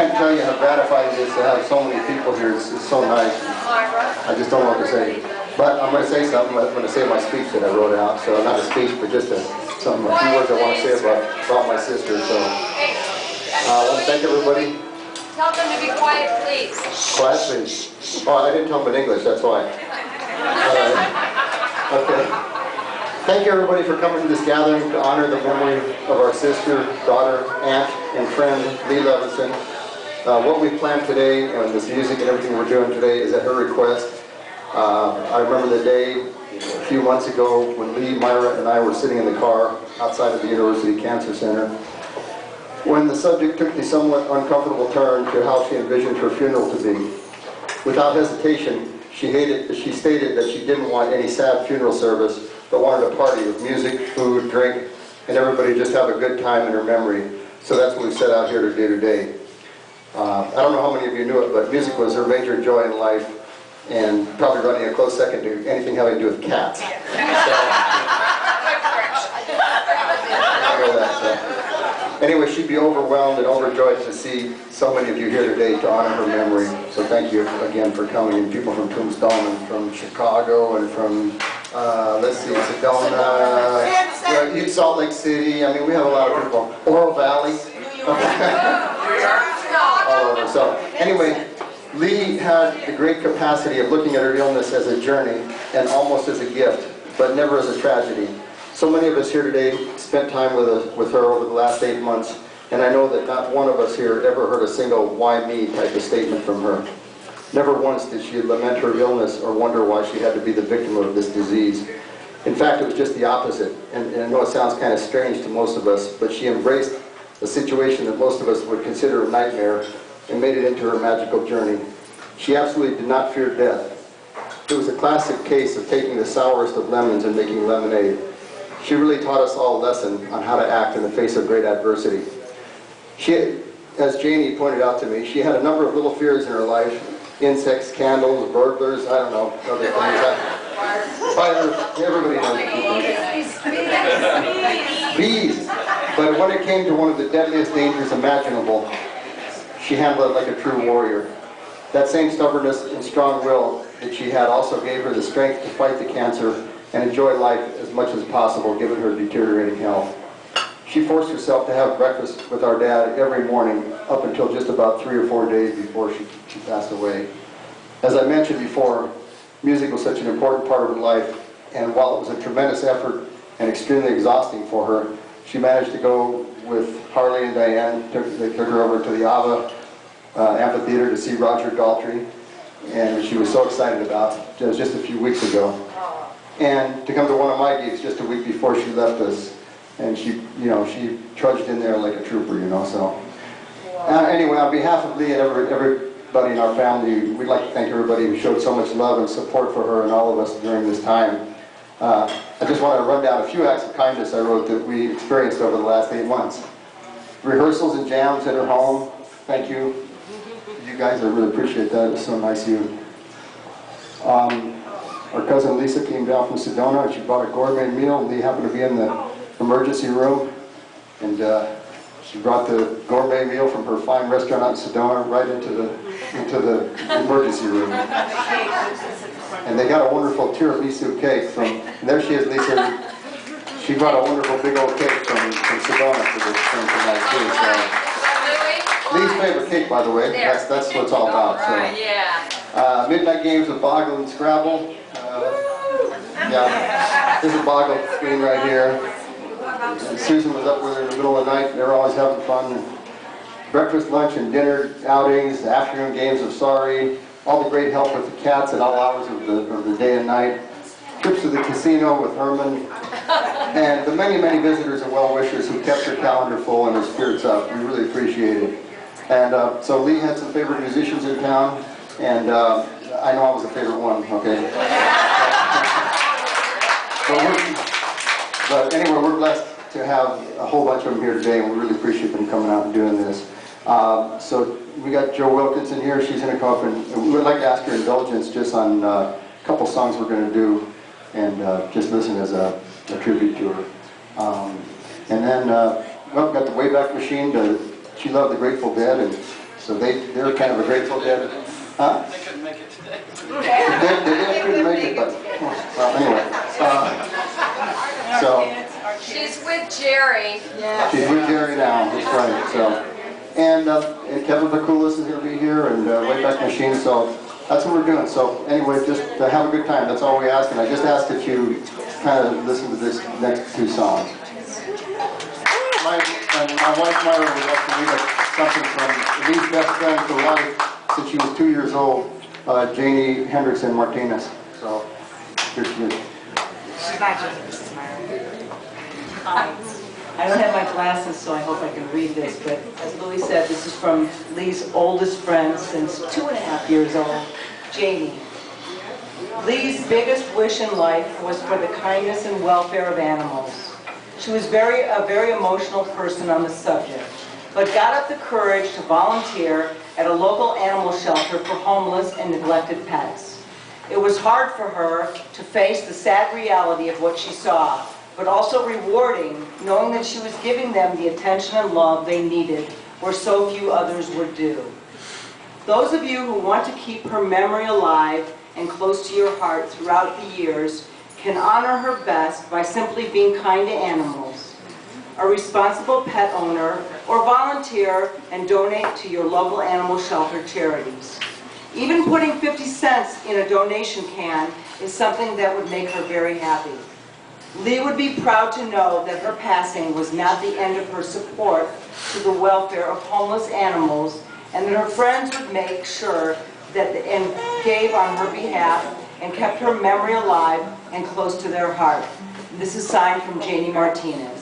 can't tell you how gratifying it is to have so many people here. It's so nice. I just don't know what to say. But I'm going to say something. I'm going to say my speech that I wrote out. So not a speech, but just a few words I want to say about my sister. So I want to thank everybody. Tell them to be quiet, please. Quiet, please. Oh, I didn't tell them in English, that's why. Okay. Thank you, everybody, for coming to this gathering to honor the memory of our sister, daughter, aunt, and friend, Leigh Levinson. What we planned today, and this music and everything we're doing today, is at her request. I remember the day a few months ago when Leigh, Myra, and I were sitting in the car outside of the University Cancer Center, when the subject took the somewhat uncomfortable turn to how she envisioned her funeral to be. Without hesitation, she stated that she didn't want any sad funeral service, but wanted a party with music, food, drink, and everybody just have a good time in her memory. So that's what we set out here to do today. I don't know how many of you knew it, but music was her major joy in life, and probably running a close second to anything having to do with cats. So, anyway, she'd be overwhelmed and overjoyed to see so many of you here today to honor her memory. So thank you again for coming, and people from Tucson and from Chicago and from, let's see, Sedona, Salt Lake City. I mean, we have a lot of people. Oro Valley. All over. So anyway, Leigh had the great capacity of looking at her illness as a journey and almost as a gift, but never as a tragedy. So many of us here today spent time with her over the last 8 months, and I know that not one of us here ever heard a single "why me" type of statement from her. Never once did she lament her illness or wonder why she had to be the victim of this disease. In fact, it was just the opposite, and I know it sounds kind of strange to most of us, but she embraced a situation that most of us would consider a nightmare and made it into her magical journey. She absolutely did not fear death. It was a classic case of taking the sourest of lemons and making lemonade. She really taught us all a lesson on how to act in the face of great adversity. She, as Janie pointed out to me, she had a number of little fears in her life: insects, candles, burglars, I don't know, other things. Fire, everybody knows. Bees. But when it came to one of the deadliest dangers imaginable, she handled it like a true warrior. That same stubbornness and strong will that she had also gave her the strength to fight the cancer and enjoy life as much as possible given her deteriorating health. She forced herself to have breakfast with our dad every morning up until just about 3 or 4 days before she passed away. As I mentioned before, music was such an important part of her life, and while it was a tremendous effort and extremely exhausting for her, she managed to go with Harley and Diane. They took her over to the Ava amphitheater to see Roger Daltrey, and she was so excited about it. It was just a few weeks ago. And to come to one of my gigs just a week before she left us, and she trudged in there like a trooper, so. Anyway, on behalf of Leigh and everybody in our family, we'd like to thank everybody who showed so much love and support for her and all of us during this time. I just want to run down a few acts of kindness I wrote that we experienced over the last 8 months. Rehearsals and jams at her home. Thank you. You guys, I really appreciate that. It was so nice of you. Our cousin Lisa came down from Sedona and she brought a gourmet meal. Leigh happened to be in the emergency room, and she brought the gourmet meal from her fine restaurant out in Sedona right into the emergency room. And they got a wonderful tiramisu cake from, and there she is, Lisa. She brought a wonderful big old cake from Sedona for this thing tonight too. So. Lee's favorite cake, by the way. That's what it's all about. So. Midnight games with Boggle and Scrabble. Yeah, there's a Boggle screen right here. And Susan was up with her in the middle of the night. They were always having fun. Breakfast, lunch, and dinner outings, afternoon games of Sorry, all the great help with the cats at all hours of the day and night, trips to the casino with Herman, and the many, many visitors and well-wishers who kept her calendar full and her spirits up. We really appreciate it. And so Leigh had some favorite musicians in town, and I know I was a favorite one, okay? But anyway, we're blessed to have a whole bunch of them here today, and we really appreciate them coming out and doing this. So we got Jo Wilkinson here. She's going to come up, and we would like to ask her indulgence just on a couple songs we're going to do, and just listen as a tribute to her. And then, well, we've got the Wayback Machine. She loved the Grateful Dead, and So they're kind of a Grateful Dead. Huh? They couldn't make it today. They couldn't make it, but, well, anyway. So, She's with Jerry. she's with Jerry now, that's right, so. And Kevin Bakulis is going to be here, and Wayback Machine, so that's what we're doing. So anyway, just have a good time, that's all we ask, and I just ask that you kind of listen to this next two songs. My wife Myra would like to read us something from Lee's best friend for life since she was 2 years old, Janie Hendrickson Martinez. So, here she is. I don't have my glasses, so I hope I can read this, but as Louis said, this is from Lee's oldest friend since 2.5 years old, Janie. Lee's biggest wish in life was for the kindness and welfare of animals. She was a very emotional person on the subject, but got up the courage to volunteer at a local animal shelter for homeless and neglected pets. It was hard for her to face the sad reality of what she saw, but also rewarding, knowing that she was giving them the attention and love they needed, where so few others would do. Those of you who want to keep her memory alive and close to your heart throughout the years can honor her best by simply being kind to animals, a responsible pet owner, or volunteer and donate to your local animal shelter charities. Even putting 50 cents in a donation can is something that would make her very happy. Leigh would be proud to know that her passing was not the end of her support to the welfare of homeless animals, and that her friends would make sure that and gave on her behalf and kept her memory alive and close to their heart. This is signed from Janie Martinez.